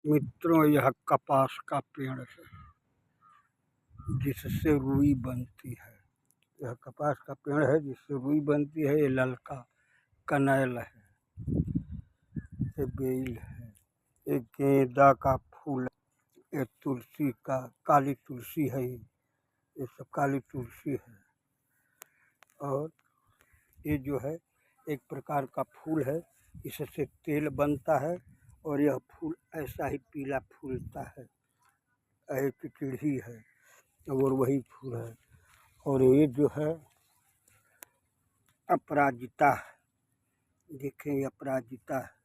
मित्रों, यह कपास का पेड़ है जिससे रुई बनती है। यह कपास का पेड़ है जिससे रुई बनती है। ये ललका कनैल है, ये बेल है, ये गेंदा का फूल, ये तुलसी का काली तुलसी है, ये सब काली तुलसी है। और ये जो है एक प्रकार का फूल है, इससे तेल बनता है और यह फूल ऐसा ही पीला फूलता है। एक चिड़ही है और वही फूल है। और ये जो है अपराजिता है, देखें ये अपराजिता है।